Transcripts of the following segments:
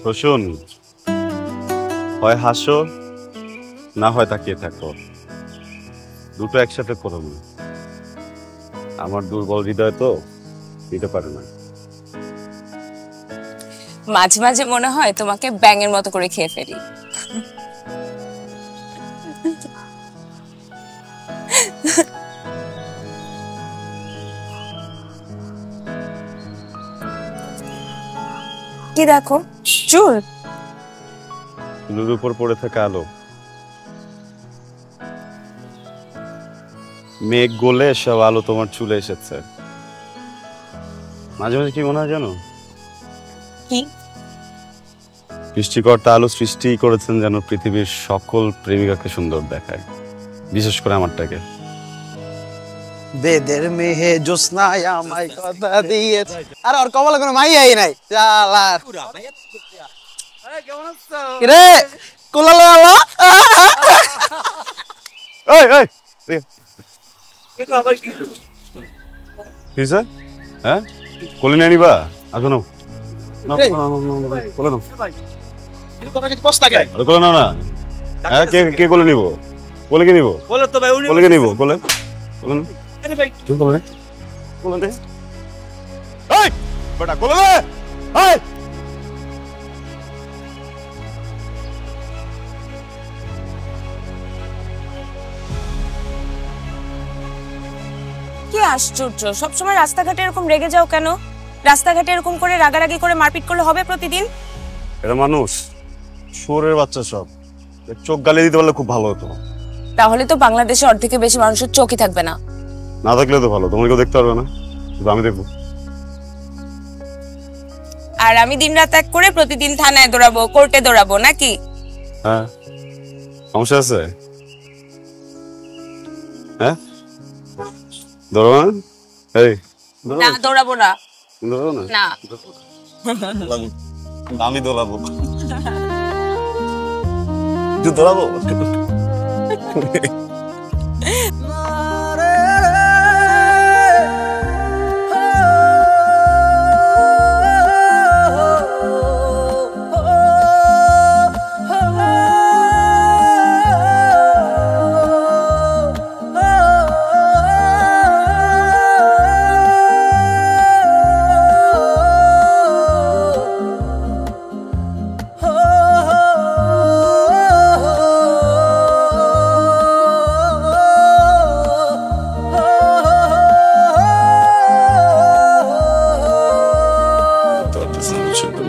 তো শোন, হয় হাসো না হয় তাকিয়ে থাকো, দুটো একসাথে করো না। আমার দুর্বল হৃদয় তো দিতে পারে না। মাঝে মাঝে মনে হয় তোমাকে ব্যাঙের মতো করে খেয়ে ফেলি। কি দেখো? চুল? চুলের উপর পড়ে থাকা আলো। মেঘ গলে সব আলো তোমার চুলে এসেছে। মাঝে মাঝে কি মনে হয় জানো? কি? সৃষ্টিকর্তা আলো সৃষ্টি করেছেন যেন পৃথিবীর সকল প্রেমিকাকে সুন্দর দেখায়, বিশেষ করে আমারটাকে। বেদের মেহে জোসনায় আমায় কথা দিয়েছে। আরে ওর কপালে কোনো মাইয়াই নাই। চালার রে কোলালে আলো। এই এই কি স্যার? হ্যাঁ, কোলে নিয়ে নিবা? আসো নাও, কোলে নাও। কোলে নাও না। হ্যাঁ, কে কোলে নিব? কোলে কে নিব? কোলে কে নিব? কোলে কোলে না। কোলে কোলে নে। এই বেটা কোলে নে। এই কি আশ্চর্য, সবসময় রাস্তাঘাটে এরকম রেগে যাও কেন? রাস্তাঘাটে এরকম করে রাগারাগি করে মারপিট করলে হবে প্রতিদিন? এটা মানুষ, শুয়োরের বাচ্চা সব। চোখ গালিয়ে দিতে পারলে খুব ভালো হতো। তাহলে তো বাংলাদেশে অর্ধেকের বেশি মানুষের চোখই থাকবে না। না থাকলে তো ভালো, তোমাকে কেউ দেখতে পারবে না, শুধু আমি দেখবো। আর আমি দিনরাত এক করে প্রতিদিন থানায় দৌড়াবো, কোর্টে দৌড়াবো নাকি? হ্যাঁ, সমস্যা আছে? হ্যাঁ, দৌড়াবো না? এই না, দৌড়াবো না। দৌড়াবো না? না। আমি দৌড়াবো। তুই দৌড়াবো?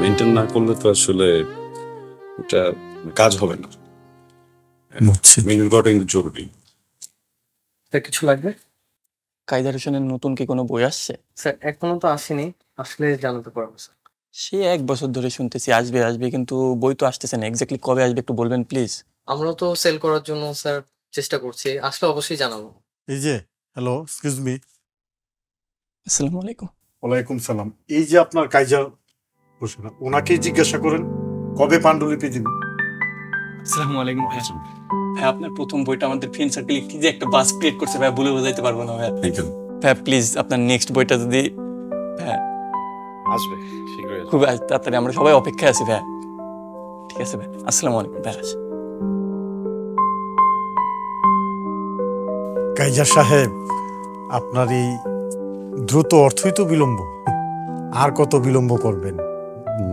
মেইনটেইন না করলে তো আসলে এটা কাজ হবে না। মেইনটেইন করাটা কিন্তু জরুরি। কিছু লাগবে? কায়দার হোসেনের নতুন কি কোনো বই আসছে? স্যার এখনো তো আসেনি, আসলে জানাতে পারবো স্যার। সে 1 বছর ধরে শুনতেছি আসবে আসবে, কিন্তু বই তো আসতেছে না। এক্স্যাক্টলি কবে আসবে একটু বলবেন প্লিজ? আমরাও তো সেল করার জন্য স্যার চেষ্টা করছি, আসলে অবশ্যই জানাবো। এই যে হ্যালো, এক্সকিউজ মি। আসসালামু আলাইকুম। ওয়ালাইকুম সালাম। এই যে আপনার কাইজার হোসেন, ওনাকেই জিজ্ঞাসা করেন কবে পাণ্ডুলিপি দিবেন। আসসালামু আলাইকুম ভাই। ভাই আপনার প্রথম বইটা আমাদের ফ্রেন্ড সার্কেলে কি যে একটা বাস ক্রিয়েট করছে ভাই, বলে বোঝাইতে পারবো না ভাই। Thank you. ভাই প্লিজ আপনার নেক্সট বইটা যদি ভাই আসবে শীঘ্রই আসবে। খুব তাড়াতাড়ি, আমরা সবাই অপেক্ষায় আছি ভাই। ঠিক আছে ভাই, আসসালামু আলাইকুম ভাই। কাইজার সাহেব, আপনার এই দ্রুত অর্থই তো বিলম্ব, আর কত বিলম্ব করবেন?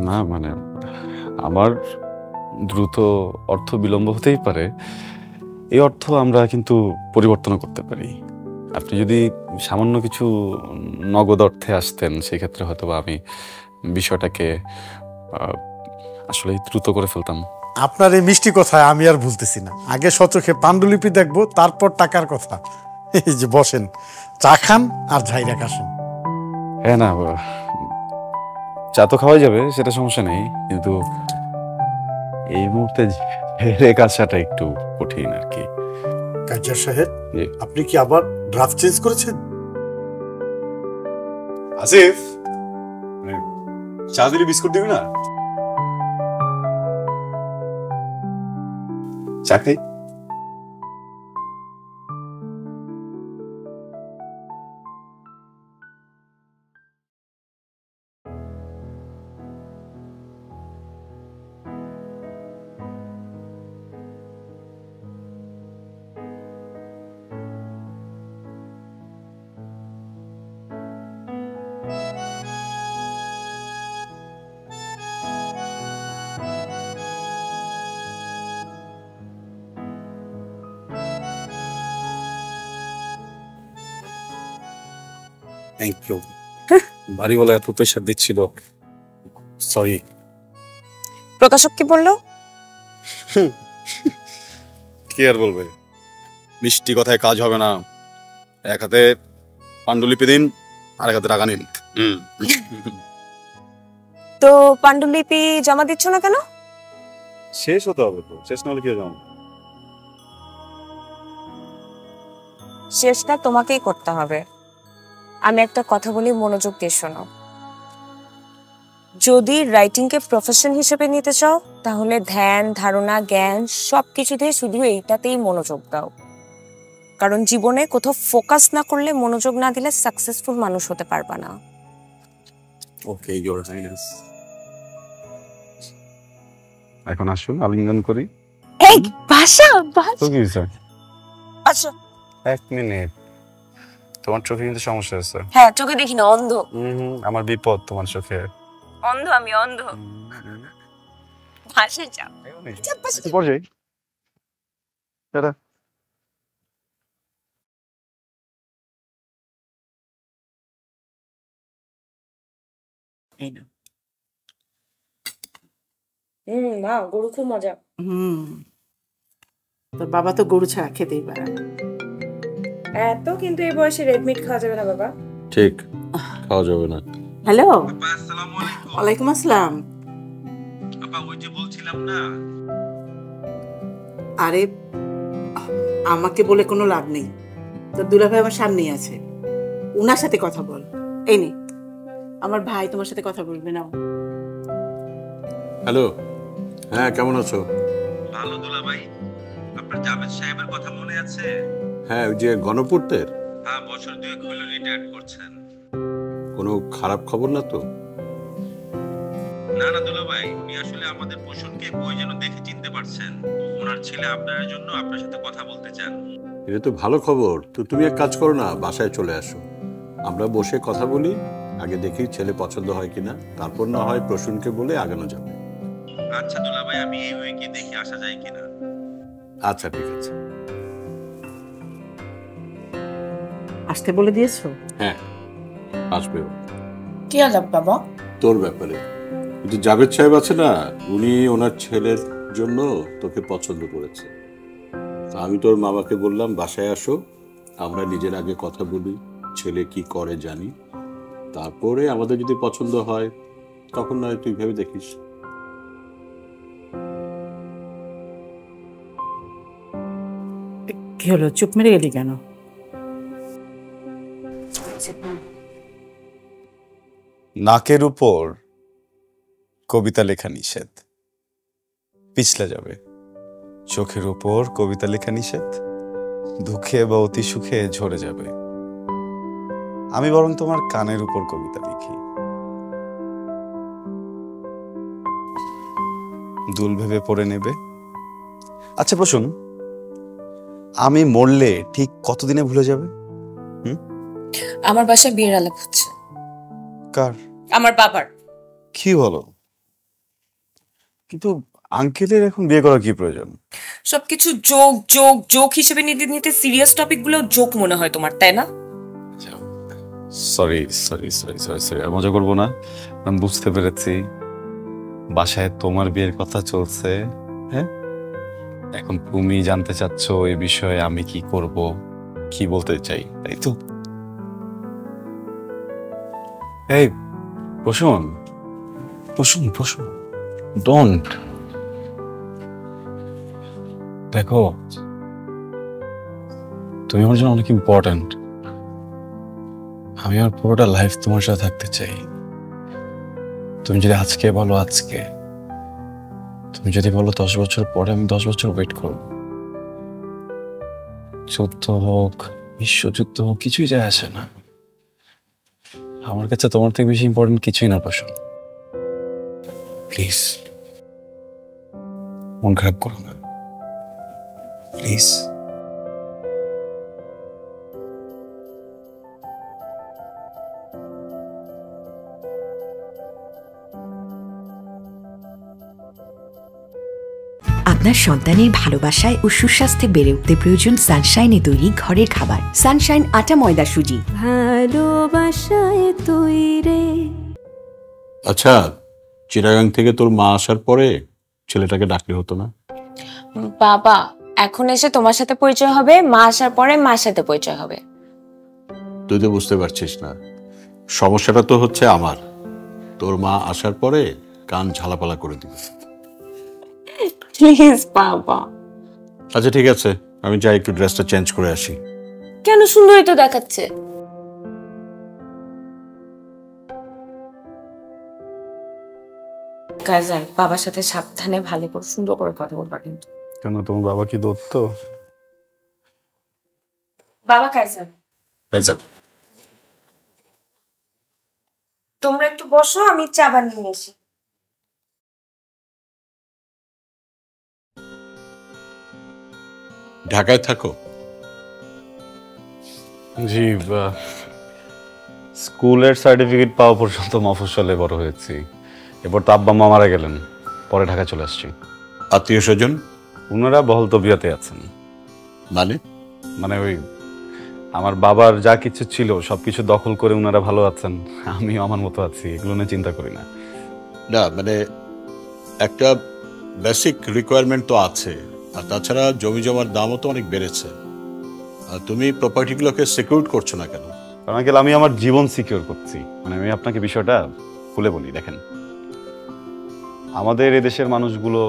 না মানে আমার দ্রুত অর্থ বিলম্ব হতেই পারে, এই অর্থ আমরা কিন্তু পরিবর্তন করতে পারি। আপনি যদি সামান্য কিছু নগদ অর্থে আসতেন, সেক্ষেত্রে হয়তো আমি বিষয়টাকে আসলে দ্রুত করে ফেলতাম। আপনার এই মিষ্টি কথায় আমি আর ভুলতেছি না। আগে সচোখে পাণ্ডুলিপি দেখবো, তারপর টাকার কথা। এই যে বসেন, চা খান আর ঝাইরা কাশেন। হ্যাঁ না, চা তো খাওয়াই যাবে, সেটা সমস্যা নেই, কিন্তু এই মুহূর্তে ঝেড়ে কাশাটা একটু কঠিন আর কি। কাইজার সাহেব, আপনি কি আবার ড্রাফট চেঞ্জ করেছেন? আসিফ, চা দিলে বিস্কুট দিবি না? চা খাই। Thank you. বাড়িওয়ালা এত প্রেশার দিচ্ছিল, সরি। প্রকাশক কি বললো? কি আর বলবে, মিষ্টি কথায় কাজ হবে না। এক হাতে পাণ্ডুলিপি দিন, আর এক হাতে টাকা নিন। তো পাণ্ডুলিপি জমা দিচ্ছ না কেন? শেষ হতে হবে তো, শেষ না হলে কি জমা? শেষটা তোমাকেই করতে হবে। আমি একটা কথা বলি, মনোযোগ দিয়ে শোনো। যদি রাইটিং কে প্রফেশন হিসেবে নিতে চাও তাহলে ধ্যান ধারণা জ্ঞান সবকিছু দিয়ে শুধু এইটাতেই মনোযোগ দাও, কারণ জীবনে কোথাও ফোকাস না করলে, মনোযোগ না দিলে সাকসেসফুল মানুষ হতে পারবা না। ওকে, ইওর হাইনেস। এখন আসুন আলিঙ্গন করি। এই ভাষা তো কি স্যার? আচ্ছা, এক মিনিট, তোমার চোখে কিন্তু সমস্যা আছে। হ্যাঁ চোখে দেখি না, অন্ধ। আমার বিপদ তোমার চোখে। অন্ধ আমি, অন্ধ। ভাষা যাও। পর্যায়ে দাদা মা গরু খুব মজা। তোর বাবা তো গরু ছাড়া খেতেই পারে না। এত কিন্তু এই বয়সে রেড মিট খাওয়া যাবে না বাবা। ঠিক, খাওয়া যাবে না। হ্যালো, আসসালামু আলাইকুম। ওয়ালাইকুম আসসালাম। আপা ওই যে বলছিলাম না, আরে আমাকে বলে কোনো লাভ নেই, তোর দুলাভাই আমার সামনেই আছে, উনার সাথে কথা বল। এই নে, আমার ভাই তোমার সাথে কথা বলবে না। হ্যালো, হ্যাঁ কেমন আছো? ভালো দুলা ভাই। আপনার জাভেদ সাহেবের কথা মনে আছে? হ্যাঁ, ওই যে গণপূর্তের। হ্যাঁ, বছর 2 হলো রিটায়ার করছেন। কোনো খারাপ খবর না তো? না না দুলা ভাই, উনি আসলে আমাদের পোষণকে বই যেন দেখে চিনতে পারছেন। ওনার ছেলে আপনার জন্য আপনার সাথে কথা বলতে চান। এটা তো ভালো খবর। তো তুমি এক কাজ করো না, বাসায় চলে আসো, আমরা বসে কথা বলি। আগে দেখি ছেলে পছন্দ হয় কিনা, তারপর না হয় প্রসূনকে বলে আগানো যাবে। আচ্ছা দুলা ভাই, আমি এই উইকে দেখি আসা যায় কিনা। আচ্ছা ঠিক আছে। আসতে বলে দিয়েছো? হ্যাঁ আসবে ও। কি আলাপ বাবা? তোর ব্যাপারে। কিন্তু জাভেদ সাহেব আছে না, উনি ওনার ছেলের জন্য তোকে পছন্দ করেছে। তো আমি তোর মামাকে বললাম বাসায় আসো, আমরা নিজের আগে কথা বলি, ছেলে কি করে জানি, তারপরে আমাদের যদি পছন্দ হয় তখন নয় তুই ভেবে দেখিস। কি হলো, চুপ মেরে গেলি কেন? নাকের উপর কবিতা লেখা নিষেধ, পিছলে যাবে। চোখের উপর কবিতা লেখা নিষেধ, দুঃখে বা অতি সুখে ঝরে যাবে। আমি বরং তোমার কানের উপর কবিতা লিখি, দুল ভেবে পড়ে নেবে। আচ্ছা প্রশ্ন, আমি মরলে ঠিক কতদিনে ভুলে যাবে? আমার বাসায় বিয়ের আলাপ হচ্ছে। কার? আমার বাবার। কি বলো? কিন্তু আঙ্কেলের এখন বিয়ে করার কি প্রয়োজন? সবকিছু জোক জোক জোক হিসেবে নিতে নিতে সিরিয়াস টপিক গুলো জোক মনে হয় তোমার, তাই না? Sorry sorry sorry sorry sorry, আর মজা করবো না। আমি বুঝতে পেরেছি বাসায় তোমার বিয়ের কথা চলছে। হ্যাঁ, এখন তুমি জানতে চাচ্ছ এই বিষয়ে আমি কি করব, কি বলতে চাই, তাই তো? এই প্রসূন, প্রসূন প্রসূন, ডোন্ট। দেখো, তুমি আমার জন্য অনেক ইম্পর্ট্যান্ট। আমি আমার পুরোটা লাইফ তোমার সাথে থাকতে চাই। তুমি যদি আজকে বলো আজকে, তুমি যদি বলো 10 বছর পরে, আমি 10 বছর ওয়েট করব। যুদ্ধ হোক, বিশ্বযুদ্ধ হোক, কিছুই যায় আসে না। আমার কাছে তোমার থেকে বেশি ইম্পর্টেন্ট কিছুই না প্রসূন। প্লিজ মন খারাপ করো না, প্লিজ। আপনার সন্তানের ভালোবাসায় ও সুস্বাস্থ্যে বেড়ে উঠতে প্রয়োজন সানশাইনে তৈরি ঘরের খাবার। সানশাইন আটা ময়দা সুজি। ভালোবাসায় তৈরে। আচ্ছা, চিটাগাং থেকে তোর মা আসার পরে ছেলেটাকে ডাকলে হতো না? বাবা এখন এসে তোমার সাথে পরিচয় হবে, মা আসার পরে মার সাথে পরিচয় হবে। তুই তো বুঝতে পারছিস না, সমস্যাটা তো হচ্ছে আমার। তোর মা আসার পরে কান ঝালাপালা করে দিবে। প্লিজ বাবা। আচ্ছা ঠিক আছে, আমি যাই একটু ড্রেসটা চেঞ্জ করে আসি। কেন, সুন্দরই তো দেখাচ্ছে। কাজার বাবার সাথে সাবধানে ভালো করে সুন্দর করে কথা বলবা কিন্তু। কেন, তোমার বাবা কি দত্ত? বাবা কাজার কাইজার, তোমরা একটু বসো, আমি চা বানিয়ে নিয়ে আসি। ঢাকায় থাকো? জি, স্কুলের সার্টিফিকেট পাওয়া পর্যন্ত মফস্বলে বড় হয়েছি। এরপর তো আব্বা মা মারা গেলেন, পরে ঢাকা চলে আসছি। আত্মীয় স্বজন? ওনারা বহল তবিয়াতে আছেন। মানে ওই আমার বাবার যা কিছু ছিল সবকিছু দখল করে ওনারা ভালো আছেন, আমিও আমার মতো আছি, এগুলো নিয়ে চিন্তা করি না। না মানে একটা বেসিক রিকোয়ারমেন্ট তো আছে, আর তাছাড়া জমি জমার দামও তো অনেক বেড়েছে। আর তুমি প্রপার্টিগুলোকে সিকিউর করছো না কেন? কারণ আমি আমার জীবন সিকিউর করছি। আমি আপনাকে বিষয়টা খুলে বলি, দেখেন আমাদের এদেশের মানুষগুলো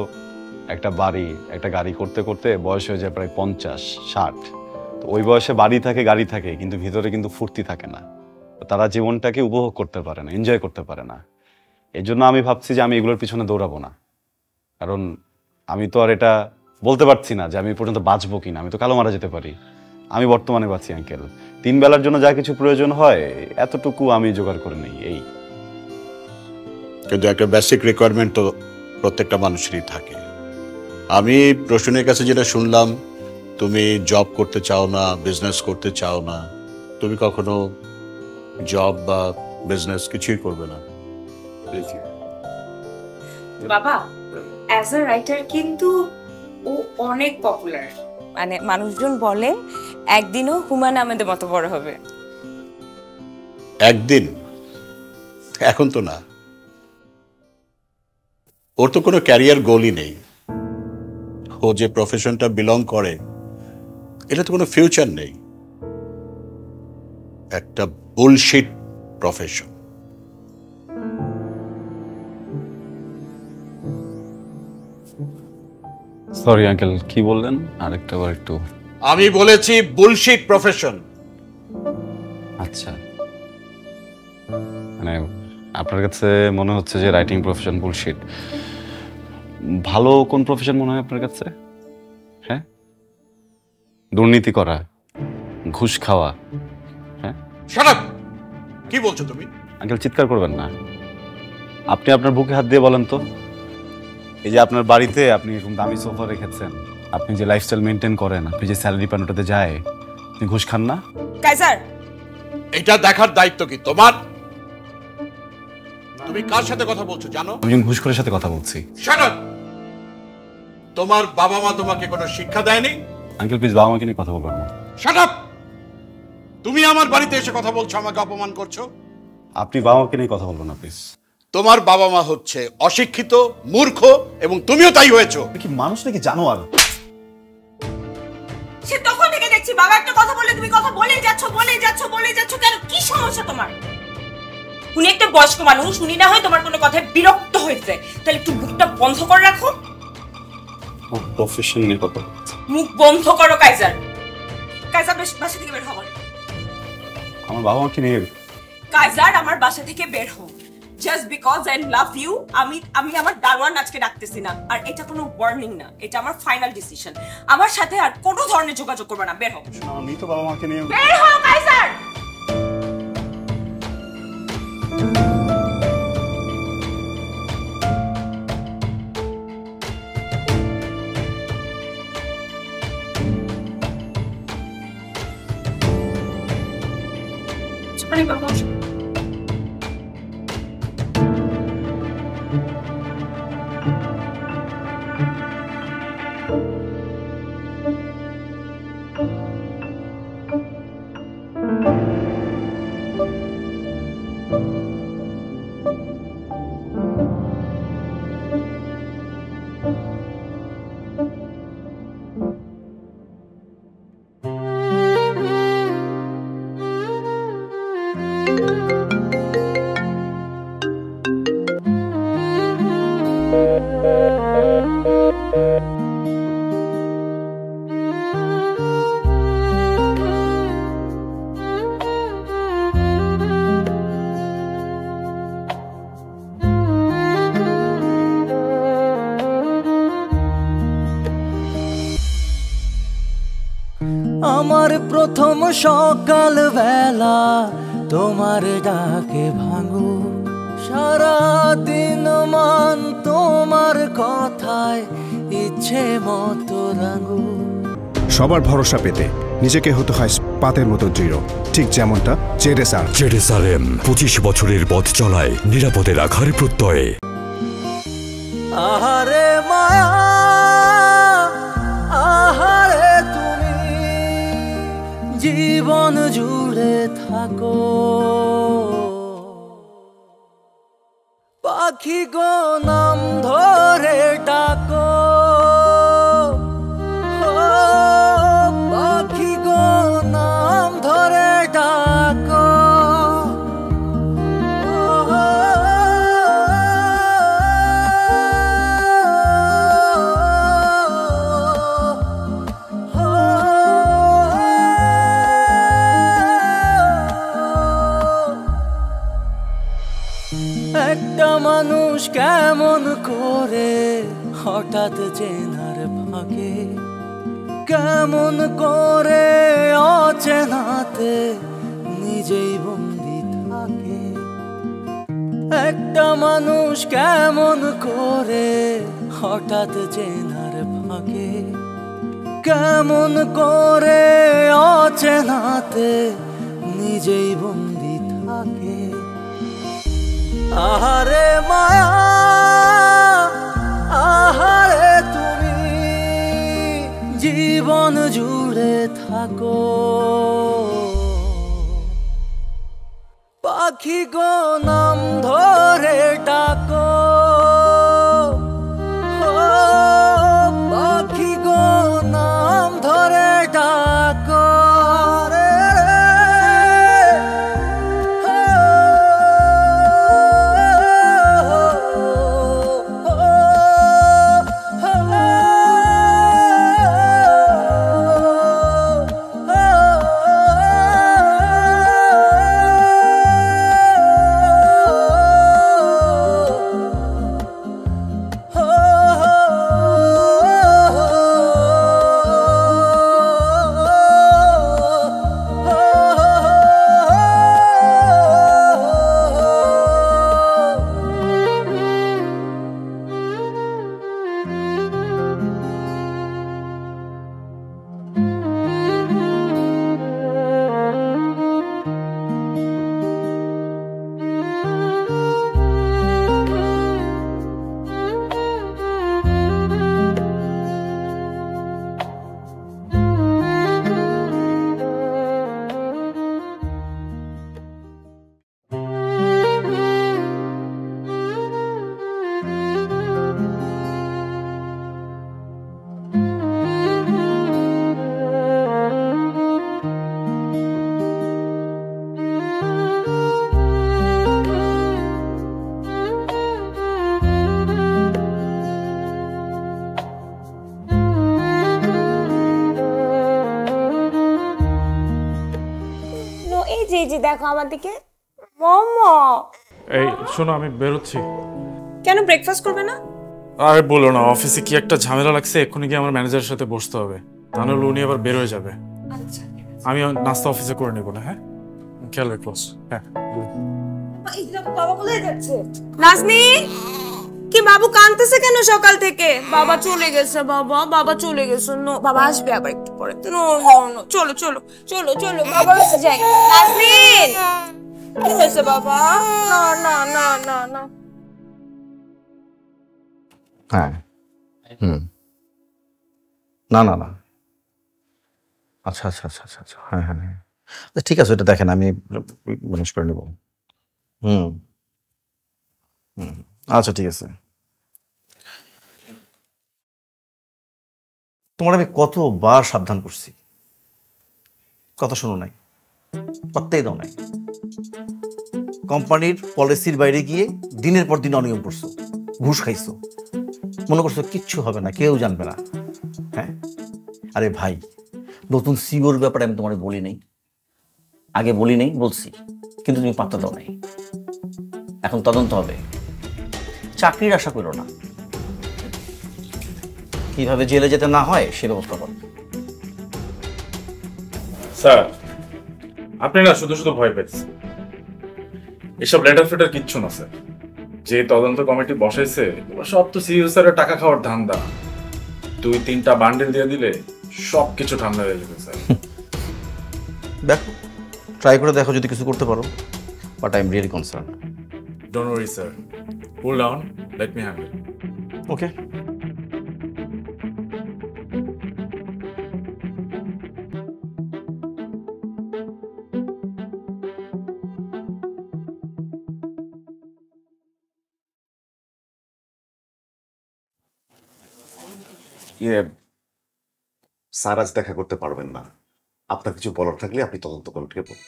একটা বাড়ি একটা গাড়ি করতে করতে বয়স হয়ে যায় প্রায় 50-60। তো ওই বয়সে বাড়ি থাকে গাড়ি থাকে, কিন্তু ভিতরে কিন্তু ফুর্তি থাকে না। তারা জীবনটাকে উপভোগ করতে পারে না, এনজয় করতে পারে না। এই জন্য আমি ভাবছি যে আমি এগুলোর পিছনে দৌড়াবো না। কারণ আমি তো আর এটা বলতে পারছি না যে আমি পর্যন্ত বাঁচবো কিনা, আমি তো কালো মারা যেতে পারি। আমি বর্তমানে বাঁচি আঙ্কেল, 3 বেলার জন্য যা কিছু প্রয়োজন হয় এতটুকু আমি জোগাড় করে নেই। এই কিন্তু একটা বেসিক রিকোয়ারমেন্ট তো প্রত্যেকটা মানুষেরই থাকে। আমি প্রশ্নের কাছে যেটা শুনলাম, তুমি জব করতে চাও না, বিজনেস করতে চাও না। তুমি কখনো জব বা বিজনেস কিছুই করবে না? বাবা অ্যাজ আ রাইটার কিন্তু ও অনেক পপুলার। মানুষজন বলে একদিনও হুমায়ুন আহমেদের মতো বড় হবে। একদিন? এখন তো না। ওর তো কোনো ক্যারিয়ার গোলই নেই। ও যে প্রফেশনটা বিলং করে এটা তো কোনো ফিউচার নেই, একটা বুলশিট প্রফেশন। সরি আঙ্কেল, কি বললেন আরেকটা বার একটু? আমি বলেছি বুলশিট প্রফেশন। আচ্ছা, আপনার কাছে মনে হচ্ছে যে রাইটিং প্রফেশন বুলশিট। ভালো কোন প্রফেশন মনে হয় আপনার কাছে? হ্যাঁ, দুর্নীতি করা, ঘুষ খাওয়া। হ্যাঁ, শাট আপ! কি বলছো তুমি? আঙ্কেল চিৎকার করবেন না। আপনি আপনার বুকে হাত দিয়ে বলেন তো, এই যে আপনার বাড়িতে আপনি এরকম দামি সোফা রেখেছেন, আপনি যে লাইফস্টাইল মেনটেন করেন, আপনি যে স্যালারি পান ওটাতে যায়, আপনি ঘুষ খান না? কাইজার, এটা দেখার দায়িত্ব কি তোমার? তুমি কার সাথে কথা বলছো জানো? আমি একজন ঘুষখোরের সাথে কথা বলছি। Shut up! তোমার বাবা মা তোমাকে কোনো শিক্ষা দেয়নি? আঙ্কেল প্লিজ বাবা মাকে নিয়ে কথা বলবেন না। Shut up! তুমি আমার বাড়িতে এসে কথা বলছো, আমাকে অপমান করছো। আপনি বাবা মাকে নিয়ে কথা বলবেন না প্লিজ। তোমার বাবা মা হচ্ছে অশিক্ষিত, মূর্খ, এবং তুমিও তাই হয়েছো। কি মানুষ নাকি জানোয়ার? সে তখন থেকে দেখছি বাবা একটা কথা বলে তুমি কথা বলেই যাচ্ছ। কেন, কি সমস্যা তোমার? উনি একটা বয়স্ক মানুষ, উনি না হয় তোমার কোনো কথায় বিরক্ত হয়েছে, তাহলে একটু মুখটা বন্ধ করে রাখো। প্রফেশন নিয়ে কথা বলছি। মুখ বন্ধ করো কাইজার। কাইজার বাসা থেকে বের হও। আমার বাবা মাকে নিয়ে কাইজার আমার বাসা থেকে বের হও। Just because I love you আমি আমার দারোয়ান আজকে ডাকতেছি না। আর এটা কোনো ওয়ার্নিং না, এটা আমার ফাইনাল ডিসিশন। আমার সাথে আর কোনো ধরনের যোগাযোগ করবে না, বের হও। আমি তো বাবা মাকে নিয়ে বের হও কাইজার। Sorry, বাবা। আমার প্রথম সকাল বেলা তোমার ডাকে ভাঙো, সারা দিন মান তোমার কথায় ইচ্ছে মতো রাঙো। সবার ভরসা পেতে নিজেকে হতে হয় পাতের মতো দৃঢ়, ঠিক যেমনটা জেরুসালেম 25 বছরের পথ চলায় নিরাপদে রাখার প্রত্যয়ে। আহারে মায়া, আহারে তুমি জীবন জুড়ে থাকো, পাখি গো নাম ধরে ডাকো, পাখি গো নাম ধরে ডাকো। একটা মানুষ কেমন করে হঠাৎ চেনার ফাঁকে, কেমন করে অচেনাতে নিজেই বন্দি থাকে। একটা মানুষ কেমন করে হঠাৎ চেনার ফাঁকে, কেমন করে অচেনাতে নিজেই বন্দি থাকে। আহারে মায়া, আহারে তুমি জীবন জুড়ে থাকো, পাখি গো নাম ধরে ডাকো, পাখি গো নাম ধরে ডাকো। জি দেখো আমার দিকে। মামা এই শোনো, আমি বেরোচ্ছি। কেন ব্রেকফাস্ট করবে না? আরে বলো না, অফিসে কি একটা ঝামেলা লাগছে, এক্ষুনি গিয়ে আমার ম্যানেজারের সাথে বসতে হবে, তাহলে উনি আবার বের হয়ে যাবে। আচ্ছা আমি নাস্তা অফিসে করে নেবো না। হ্যাঁ, খেয়াল রেখো। হ্যাঁ, বাবা কোথায় যাচ্ছে? নাজনি, কি বাবু কাঁদতেছে কেন সকাল থেকে? বাবা চলে গেছে, বাবা বাবা চলে গেছে। নো, বাবা আসবে আবার একটু পরে। নো নো নো, চলো চলো চলো চলো, বাবা যাই। নাজনীন, কি হয়েছে বাবা? না না না না না। হ্যাঁ, না না না, আচ্ছা আচ্ছা আচ্ছা আচ্ছা আচ্ছা, হ্যাঁ হ্যাঁ হ্যাঁ, ঠিক আছে, এটা দেখেন আমি ম্যানেজ করে নেব। হুম হুম, আচ্ছা ঠিক আছে। তোমার আমি কতবার সাবধান করছি, কথা শোনো নাই, পাত্তাই দাও নাই। কোম্পানির পলিসির বাইরে গিয়ে দিনের পর দিন অনিয়ম করছো, ঘুষ খাইছো, মনে করছো কিচ্ছু হবে না, কেউ জানবে না। হ্যাঁ, আরে ভাই, নতুন সিওর ব্যাপারে আমি তোমার বলি নাই, আগে বলি নাই, বলছি, কিন্তু তুমি পাত্তা দাও নাই। এখন তদন্ত হবে, চাকরির আশা করো না, কিভাবে জেলে যেতে না হয় সে ব্যবস্থা করো। স্যার, আপনি না শুধু শুধু ভয় পেয়েছেন। এসব লেটার ফেটার কিচ্ছু না স্যার, যে তদন্ত কমিটি বসাইছে সব তো সিইও স্যারের টাকা খাওয়ার ধান্দা। 2-3টা বান্ডেল দিয়ে দিলে সবকিছু ঠান্ডা হয়ে যাবে স্যার। দেখো, ট্রাই করে দেখো যদি কিছু করতে পারো, but I am really concern. Don't worry sir, cool down, let me handle. Okay. Sir আজ দেখা করতে পারবেন না, আপনার কিছু বলার থাকলে আপনি তদন্ত কমিটিকে বলুন।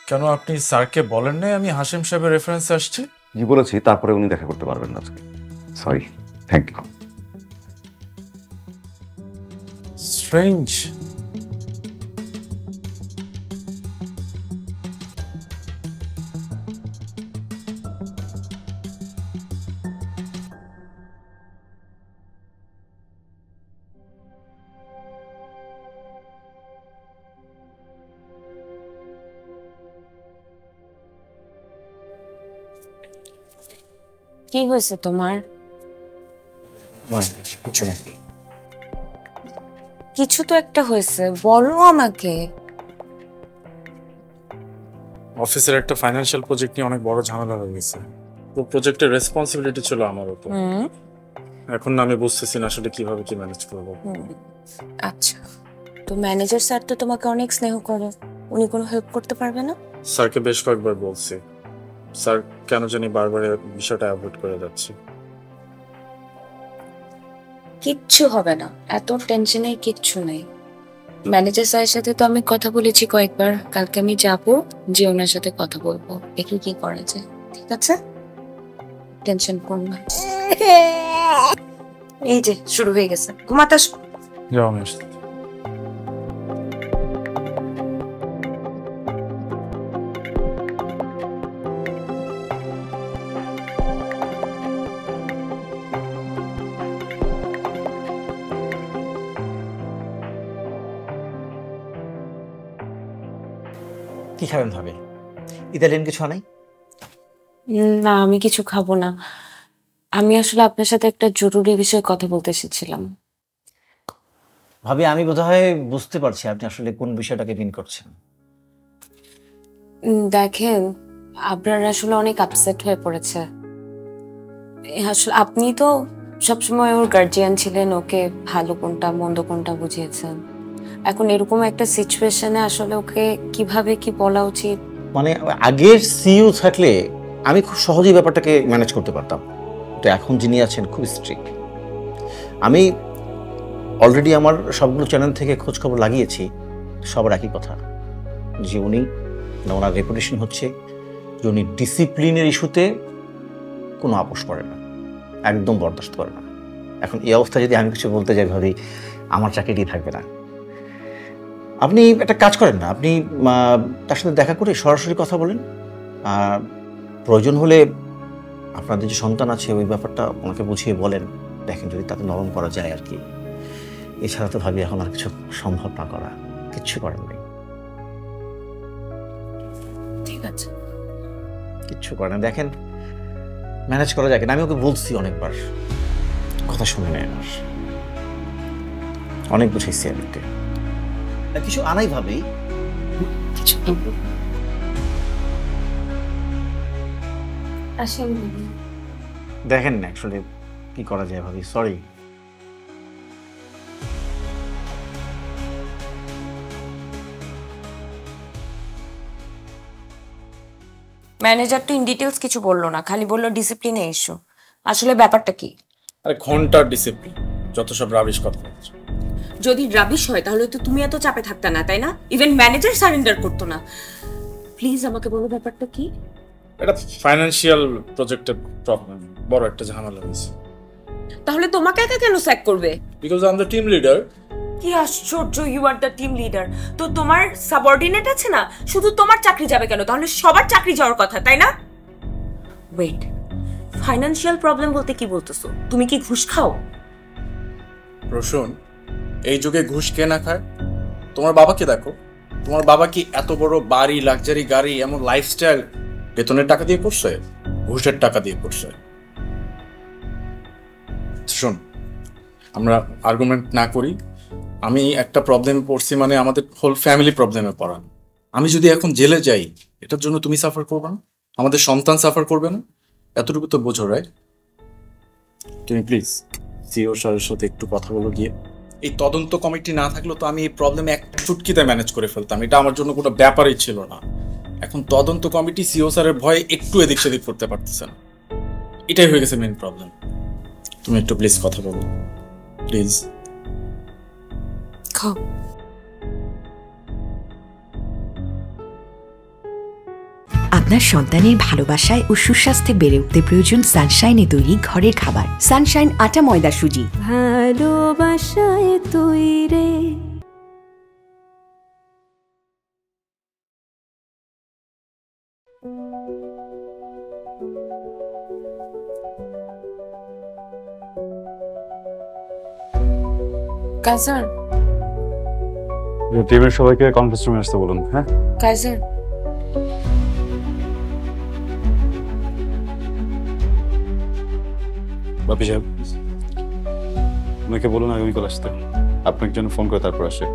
কেন আপনি স্যারকে বলেন নাই আমি হাসিম সাহেবের রেফারেন্সে আসছি? জি বলেছি, তারপরে উনি দেখা করতে পারবেন না আজকে। Sorry, thank you. স্ট্রেঞ্জ। কি হয়েছে তোমার? কিছু তো একটা হয়েছে, বলো আমাকে। অফিসের একটা ফাইন্যান্সিয়াল প্রজেক্ট নিয়ে অনেক বড় ঝামেলা হয়ে গেছে। তো প্রজেক্টের রেসপন্সিবিলিটি ছিল আমার উপর। এখন না আমি বুঝতেছি না আসলে কিভাবে কি ম্যানেজ করবো। আচ্ছা, তো ম্যানেজার স্যার তো তোমাকে অনেক স্নেহ করে, উনি কোনো হেল্প করতে পারবে না? স্যারকে বেশ কয়েকবার বলছি, স্যার কেন জানি বারবার বিষয়টা অ্যাভয়েড করে যাচ্ছে। কিচ্ছু হবে না, এত টেনশনের কিচ্ছু নেই। ম্যানেজার স্যারের সাথে তো আমি কথা বলেছি কয়েকবার, কালকে আমি যাবো, যে ওনার সাথে কথা বলবো, দেখি কি করা যায়। ঠিক আছে, টেনশন করো না। এই যে শুরু হয়ে গেছে, ঘুমাতে আসো। যাও, আমি আসছি। কি খাবেন ভাবে? ইতালিয়ান কিছু আনাই? না, আমি কিছু খাবো না। আমি আসলে আপনার সাথে একটা জরুরি বিষয়ে কথা বলতে এসেছিলাম। ভাবি, আমি বোধহয় বুঝতে পারছি আপনি আসলে কোন বিষয়টাকে মিন করছেন। দেখেন, আবরার আসলে অনেক আপসেট হয়ে পড়েছে। আসলে আপনি তো সবসময় ওর গার্জিয়ান ছিলেন, ওকে ভালো কোনটা মন্দ কোনটা বুঝিয়েছেন। এখন এরকম একটা সিচুয়েশনে আসলে ওকে কিভাবে কি বলা উচিত? মানে আগের সিইও থাকলে আমি খুব সহজেই ব্যাপারটাকে ম্যানেজ করতে পারতাম, তো এখন যিনি আছেন খুব স্ট্রিক্ট। আমি অলরেডি আমার সবগুলো চ্যানেল থেকে খোঁজ খবর লাগিয়েছি, সবার একই কথা যে উনি, ওনার রেপুটেশন হচ্ছে যে উনি ডিসিপ্লিনের ইস্যুতে কোনো আপোষ করে না, একদম বরদাস্ত করে না। এখন এই অবস্থায় যদি আমি কিছু বলতে যাই ভাবি, আমার চাকরিটি থাকবে না। আপনি একটা কাজ করেন না, আপনি তার সাথে দেখা করে সরাসরি কথা বলেন, আর প্রয়োজন হলে আপনাদের যে সন্তান আছে ওই ব্যাপারটা ওনাকে বুঝিয়ে বলেন, দেখেন যদি তাতে নরম করা যায় আর কি। এছাড়া তো ভাবি এখন আর কিছু সম্ভব না করা, কিচ্ছু করার নেই। ঠিক আছে, কিচ্ছু করে না, দেখেন ম্যানেজ করা যায় কিনা। আমি ওকে বলছি অনেকবার, কথা শুনে নেয় আমার, অনেক বুঝাইছি আমি ওকে। কিছু আনাই ভাবি, কিছু আসেন। দেখেন না আসলে কি করা যায় ভাবি, সরি। ম্যানেজার তো ইন ডিটেলস কিছু বললো না, খালি বললো ডিসিপ্লিনে এসো। আসলে ব্যাপারটা কি? আরে ঘন্টার ডিসিপ্লিন, যত সব রাবিশ কথা বলছো। যদি রাবিশ হয় তাহলে তো তুমি এত চাপে থাকতে না, তাই না? ইভেন ম্যানেজার সারেন্ডার করতো না। প্লিজ আমাকে বলো ব্যাপারটা কি? এটা ফাইন্যান্সিয়াল প্রজেক্টের প্রবলেম, বড় একটা ঝামেলা হয়েছে। তাহলে তোমাকে একা কেন স্যাক করবে? Because I am the team leader. কি আশ্চর্য, you are the team leader. তো তোমার সাবঅর্ডিনেট আছে না, শুধু তোমার চাকরি যাবে কেন? তাহলে সবার চাকরি যাওয়ার কথা, তাই না? ওয়েট, ফাইন্যান্সিয়াল প্রবলেম বলতে কি বলতেছো? তুমি কি ঘুষ খাও? রোশন, এই যুগে ঘুষ কে না খায়? তোমার বাবাকে দেখো, তোমার বাবা কি এত বড় বাড়ি, লাক্সারি গাড়ি, এমন লাইফস্টাইল বেতনের টাকা দিয়ে করছে? ঘুষের টাকা দিয়ে করছে। শোন, আমরা আর্গুমেন্ট না করি। আমি একটা প্রবলেমে পড়ছি মানে আমাদের হোল ফ্যামিলি প্রবলেমে পড়া। আমি যদি এখন জেলে যাই, এটার জন্য তুমি সাফার করবে না, আমাদের সন্তান সাফার করবে না, এতটুকু তো বোঝো, রাইট? তুমি প্লিজ সিও স্যারের সাথে একটু কথা বলো গিয়ে। এই তদন্ত কমিটি না থাকলেও তো আমি এই প্রবলেমে এক চুটকিতে ম্যানেজ করে ফেলতাম, এটা আমার জন্য কোনো ব্যাপারই ছিল না। এখন তদন্ত কমিটি সিও স্যারের ভয়ে একটু এদিক সেদিক করতে পারতেছে না, এটাই হয়ে গেছে মেইন প্রবলেম। তুমি একটু প্লিজ কথা বলো, প্লিজ। খাও। আপনার সন্তানের ভালোবাসায় ও সুস্বাস্থ্যে বেড়ে উঠতে প্রয়োজন সানশাইনে তৈরি ঘরের খাবার। সানশাইন আটা ময়দা সুজি। ভালোবাসায় তৈরি। কাইজার, টিমের সবাইকে কনফারেন্স রুমে আসতে বলুন। হ্যাঁ কাইজার, বাপি সাহেব, ওনাকে বলুন আগামীকাল আসতে। আপনাকে জন্য ফোন করে তারপর আসে।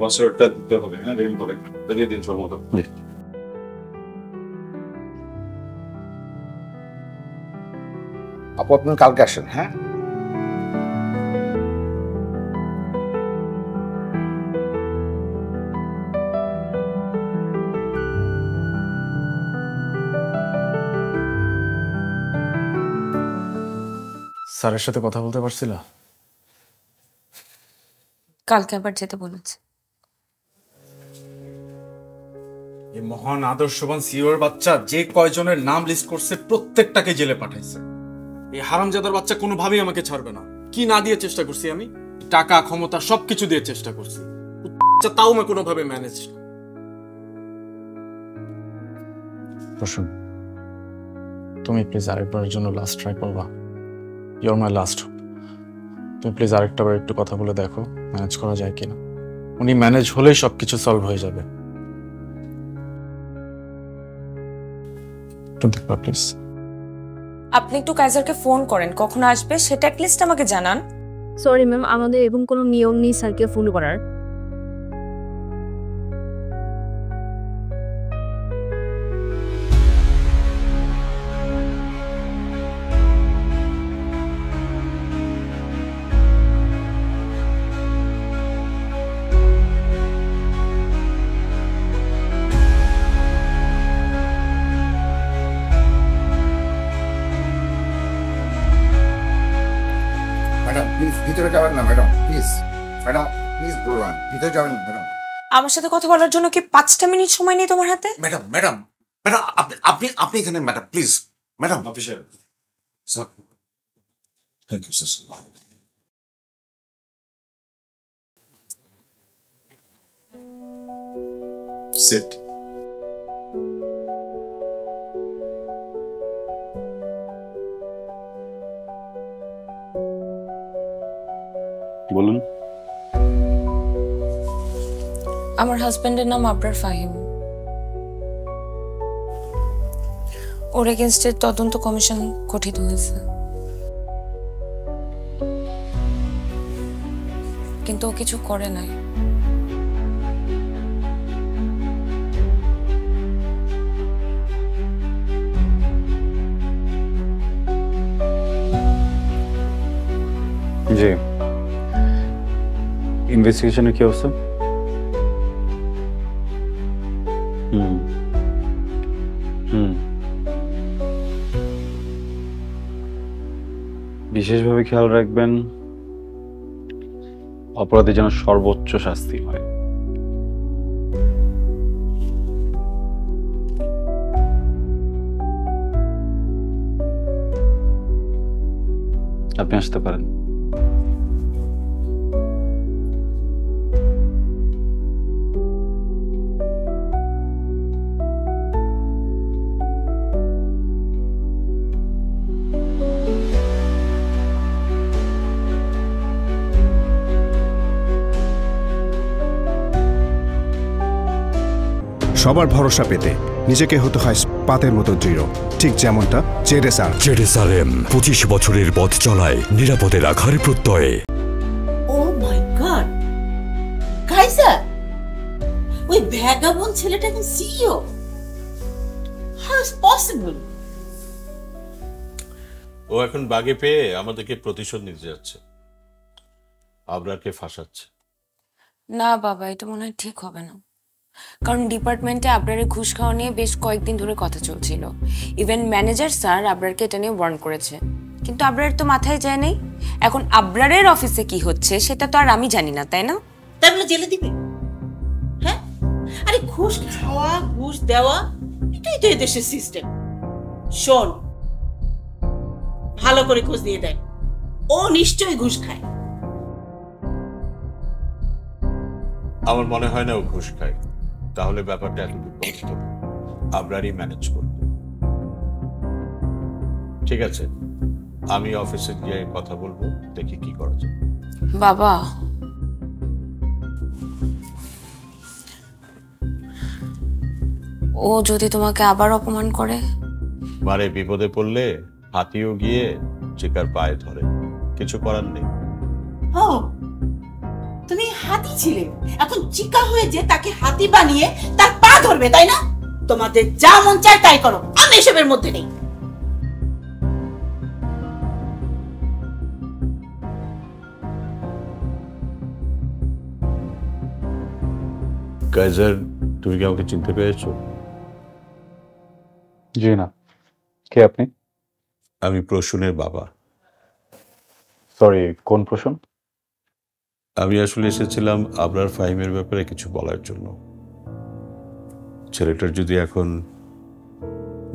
বছরটা দিতে হবে। হ্যাঁ, রেল করে দিয়ে দিন সব মতো। আপু আপনি কালকে আসেন। হ্যাঁ, স্যারের সাথে কথা বলতে পারছিল? কালকে আবার যেতে বলেছে। এই মহান আদর্শবান সিওর বাচ্চা যে কয়জনের নাম লিস্ট করছে প্রত্যেকটাকে জেলে পাঠাইছে। এই হারামজাদার বাচ্চা কোনোভাবেই আমাকে ছাড়বে না। কি না দিয়ে চেষ্টা করছি আমি? টাকা, ক্ষমতা সবকিছু দিয়ে চেষ্টা করছি, তাও আমি কোনোভাবে ম্যানেজ। প্রসূন, তুমি প্লিজ আরেকবারের জন্য লাস্ট ট্রাই করবা। Your my last. তুমি প্লিজ আরেকটা বার একটু কথা বলে দেখো ম্যানেজ করা যায় কিনা। উনি ম্যানেজ হলেই সবকিছু সলভ হয়ে যাবে। দেখবা প্লিজ। আপনি একটু কাইজারকে ফোন করেন, কখন আসবে সেটা অ্যাটলিস্ট আমাকে জানান। সরি ম্যাম, আমাদের এরকম কোনো নিয়ম নেই স্যারকে ফোন করার। ম্যাডাম প্লিজ ভিতরে যাবেন না ম্যাডাম, প্লিজ ম্যাডাম, প্লিজ বলবেন ভিতরে যাবেন না ম্যাডাম। আমার সাথে কথা বলার জন্য কি 5টা মিনিট সময় নেই তোমার হাতে? ম্যাডাম ম্যাডাম ম্যাডাম আপনি আপনি এখানে madam please madam. Officer sir, thank you sir. Sit. বলুন। আমার হাজবেন্ডের নাম আবরার ফাহিম। ওর এগেনস্টে তদন্ত কমিশন গঠিত হয়েছে, কিন্তু ও কিছু করে নাই। জি, ইনভেস্টিগেশনের কি অবস্থা? বিশেষভাবে খেয়াল রাখবেন অপরাধী যেন সর্বোচ্চ শাস্তি হয়। আপনি আসতে পারেন। সবার ভরসা পেতে নিজেকে হতে হয় পাতের মতো দৃঢ়, ঠিক যেমনটা জেডএসআর। জেডএসআরএম 25 বছরের পথ চলায় নিরাপদে রাখার প্রত্যয়ে। ও মাই গড, কাইজার, ওই ভ্যাগাবন্ড ছেলেটা এখন সিইও? How is possible? ও এখন বাগে পেয়ে আমাদেরকে প্রতিশোধ নিতে যাচ্ছে, আবরারকে ফাঁসাচ্ছে। না বাবা, এটা মনে হয় ঠিক হবে না। কারণ ডিপার্টমেন্টে আবরারের ঘুষ খাওয়া নিয়ে বেশ কয়েকদিন ধরে কথা চলছিল। ইভেন ম্যানেজার স্যার আবরারকে এটা নিয়ে ওয়ার্ন করেছে, কিন্তু আবরারের তো মাথায় যায় নাই। এখন আবরারের অফিসে কি হচ্ছে সেটা তো আর আমি জানি না, তাই না? তাই বলে জেলে দিবে? হ্যাঁ, আরে ঘুষ খাওয়া, ঘুষ দেওয়া, এটাই তো এদেশের সিস্টেম। শোন, ভালো করে খোঁজ দিয়ে দেখ, ও নিশ্চয়ই ঘুষ খায়। আমার মনে হয় না ও ঘুষ খায়, তাহলে ব্যাপারটা এত বিপরীত আবরারই ম্যানেজ করবে। ঠিক আছে, আমি অফিসে গিয়ে কথা বলবো, দেখি কি করা যায়। বাবা, ও যদি তোমাকে আবার অপমান করে? মারে, বিপদে পড়লে হাতিও গিয়ে চিকার পায়ে ধরে, কিছু করার নেই। ও, তুমি হাতি ছিলে, এখন চিকা হয়ে যে তাকে হাতি বানিয়ে তার পা ধরবে, তাই না? তোমাদের যা মন চায় তাই করো, আমি এসবের মধ্যে নেই। কাইজার, তুমি কি আমাকে চিনতে পেরেছো? জি না। কে আপনি? আমি প্রসূনের বাবা। সরি, কোন প্রসূন? আমি আসলে এসেছিলাম আবরার ফাহিমের ব্যাপারে কিছু বলার জন্য। ছেলেটার যদি এখন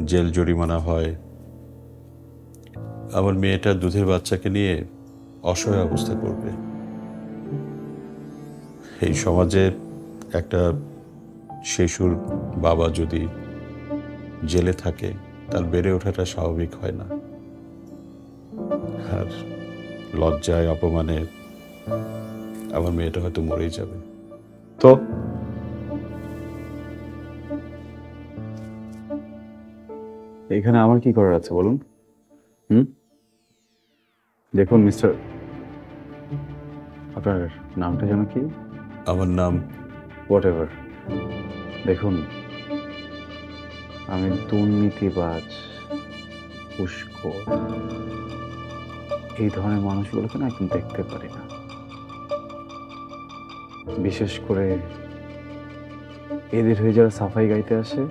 জেল জরিমানা হয়, আমার মেয়েটা দুধের বাচ্চাকে নিয়ে অসহায় অবস্থা করবে। এই সমাজে একটা শিশুর বাবা যদি জেলে থাকে, তার বেড়ে ওঠাটা স্বাভাবিক হয় না। আর লজ্জায় অপমানে আমার মেয়েটা হয়তো মরেই যাবে। তো এখানে আমার কি করার আছে বলুন? দেখুন মিস্টার, আপনার নামটা যেন কি? আমার নাম হোয়াট এভার। দেখুন, আমি দুর্নীতিবাজ, ঘুষখোর, এই ধরনের মানুষগুলোকে না এখন দেখতে পারি না। বিশেষ করে এদের হয়ে যারা সাফাই গাইতে আসে,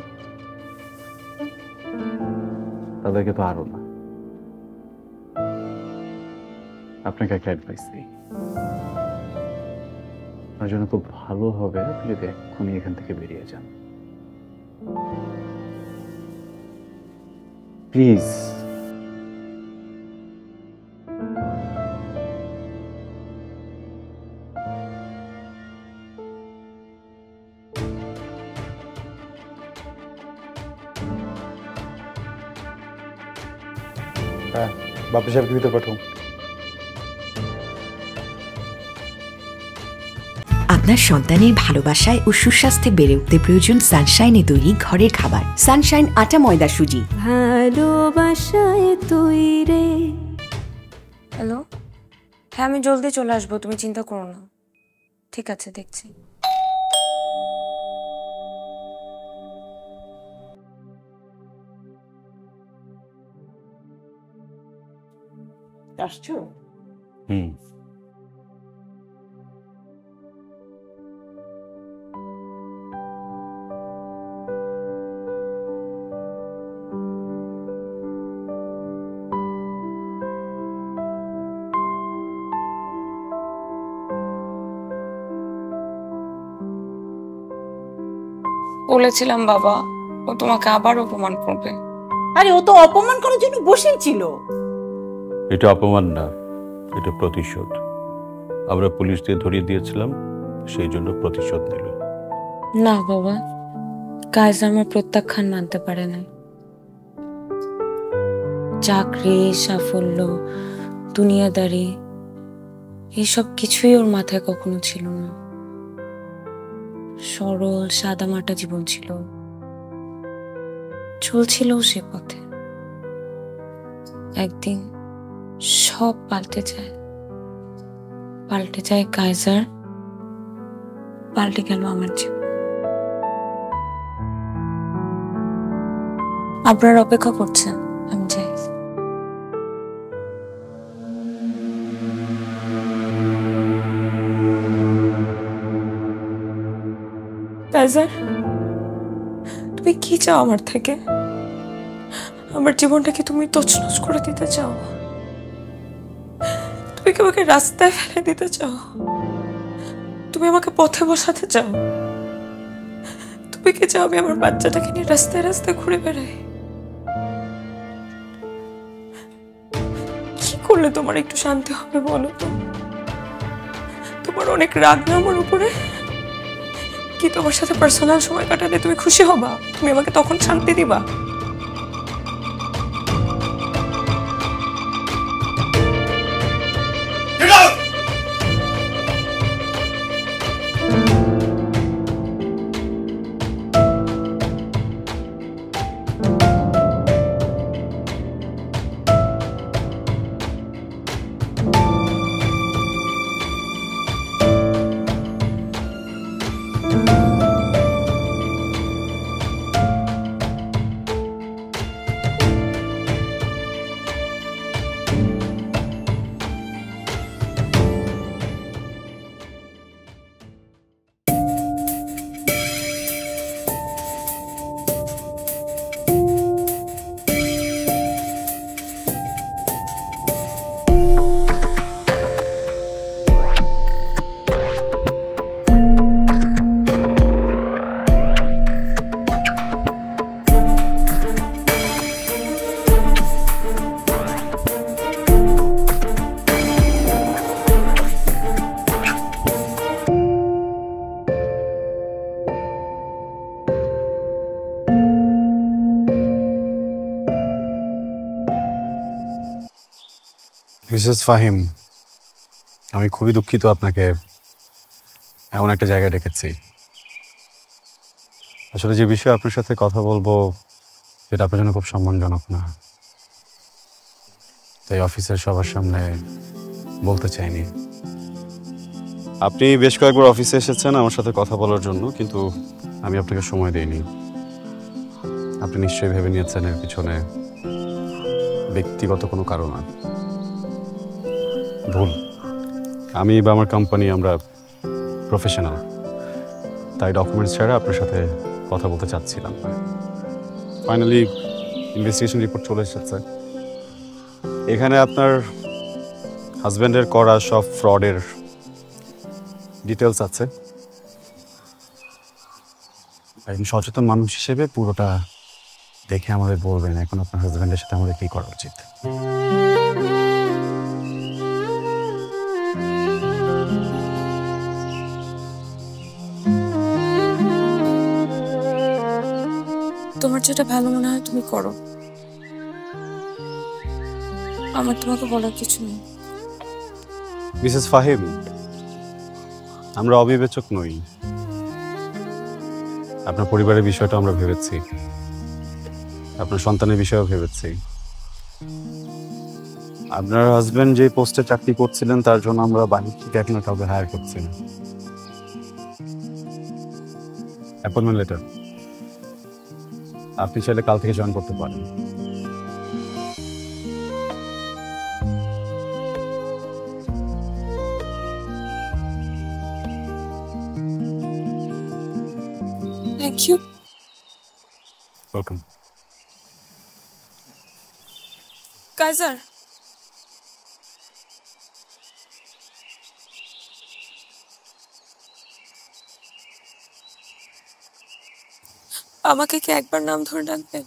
তাদেরকে তো আরো না। আপনাকে একটা অ্যাডভাইস দিই, আপনার জন্য খুব ভালো হবে আপনি যদি এক্ষুনি এখান থেকে বেরিয়ে যান, প্লিজ। হ্যাঁ, বাপি সাহেবকে ভিতরে পাঠাও। আপনার সন্তানের ভালোবাসায় ও সুস্বাস্থ্যে বেড়ে উঠতে প্রয়োজন সানশাইনে তৈরি ঘরের খাবার। সানশাইন আটা ময়দা সুজি। ভালোবাসায় তৈরি। হ্যালো, হ্যাঁ আমি জলদি চলে আসবো, তুমি চিন্তা করো না। ঠিক আছে, দেখছি। আসছো? বলেছিলাম বাবা, ও তোমাকে আবার অপমান করবে। আরে ও তো অপমান করার জন্য বসেই ছিল। এটা অপমান না, এটা প্রতিশোধ। আমরা পুলিশ দিয়ে ধরিয়ে দিয়েছিলাম, সেই জন্য প্রতিশোধ নিল। না বাবা, কাজ আমার প্রত্যাখ্যান মানতে পারে না। চাকরি, সাফল্য, দুনিয়াদারি, এইসব কিছুই ওর মাথায় কখনো ছিল না। সরল সাদামাটা জীবন ছিল, চলছিল সে পথে। একদিন সব পাল্টে যায়, পাল্টে যায় কাইজার, পাল্টে গেল আমার জীবন। আপনারা অপেক্ষা করছেন, আমি যাই। কাইজার, তুমি কি চাও আমার থেকে? আমার জীবনটাকে তুমি তছনছ করে দিতে চাও? তুমি কি আমাকে রাস্তায় ফেলে দিতে চাও? তুমি আমাকে পথে বসাতে চাও? তুমি কি চাও আমি আমার বাচ্চাটাকে নিয়ে রাস্তায় রাস্তায় ঘুরে বেড়াই? কি করলে তোমার একটু শান্তি হবে বলো তো? তোমার অনেক রাগ না আমার উপরে? কি তোমার সাথে পার্সোনাল সময় কাটালে তুমি খুশি হবা? তুমি আমাকে তখন শান্তি দিবা? মিসেস ফাহিম, আমি খুবই দুঃখিত আপনাকে এমন একটা জায়গায় ডেকেছি। আসলে যে বিষয়ে আপনার সাথে কথা বলবো সেটা আপনার জন্য খুব সম্মানজনক না, তাই অফিসের সবার সামনে বলতে চাইনি। আপনি বেশ কয়েকবার অফিসে এসেছেন আমার সাথে কথা বলার জন্য, কিন্তু আমি আপনাকে সময় দেইনি। আপনি নিশ্চয়ই ভেবে নিয়েছেন এর পিছনে ব্যক্তিগত কোনো কারণ আছে। ভুল। আমি বা আমার কোম্পানি আমরা প্রফেশনাল, তাই ডকুমেন্টস ছাড়া আপনার সাথে কথা বলতে চাচ্ছিলাম। ফাইনালি ইনভেস্টিগেশন রিপোর্ট চলে এসেছে। এখানে আপনার হাজব্যান্ডের করা সব ফ্রডের ডিটেলস আছে। একজন সচেতন মানুষ হিসেবে পুরোটা দেখে আমাদের বলবেন এখন আপনার হাজব্যান্ডের সাথে আমাদের কি করা উচিত। তোমার যেটা ভালো মনে হয় তুমি করো, আমার তোমাকে বলার কিছু নেই। মিসেস ফাহিম, আমরা অবিবেচক নই। আপনার পরিবারের বিষয়টা আমরা ভেবেছি, আপনার সন্তানের বিষয়েও ভেবেছি। আপনার হাজবেন্ড যে পোস্টে চাকরি করছিলেন তার জন্য আমরা বাহির থেকে এখন কাউকে হায়ার করছি না। অ্যাপয়েন্টমেন্ট লেটার আপনি চাইলে কাল থেকে জয়েন করতে পারেন। Thank you. ওয়েলকাম। কাইজার, আমাকে কি একবার নাম ধরে ডাকবেন?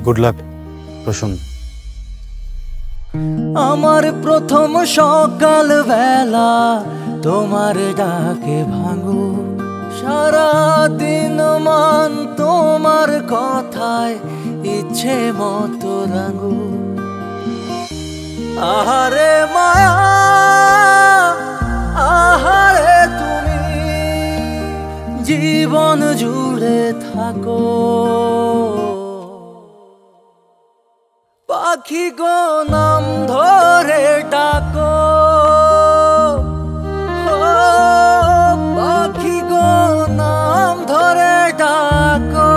গুড লাক প্রসন্ন। আমার প্রথম সকাল বেলা তোমার ডাকে ভাঙো, সারা দিন মান তোমার কথায় ইচ্ছে মতো রাঙো। আহারে মায়া, আহারে তুমি জীবন জুড়ে থাকো। পাখি গো নাম ধরে ডাকো, পাখি গো নাম ধরে ডাকো।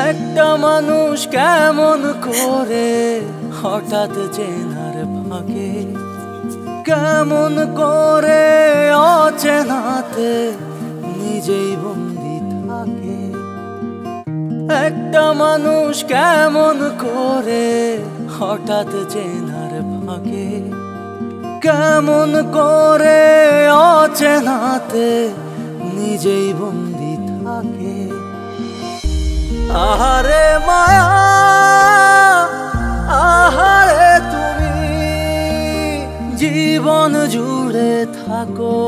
একটা মানুষ কেমন করে হঠাৎ চেনার ফাঁকে, কেমন করে অচেনাতে নিজেই বন্দি থাকে। একটা মানুষ কেমন করে হঠাৎ চেনার ফাঁকে, কেমন করে অচেনাতে নিজেই বন্দি থাকে। আহারে মায়া, আহারে তুমি জীবন জুড়ে থাকো।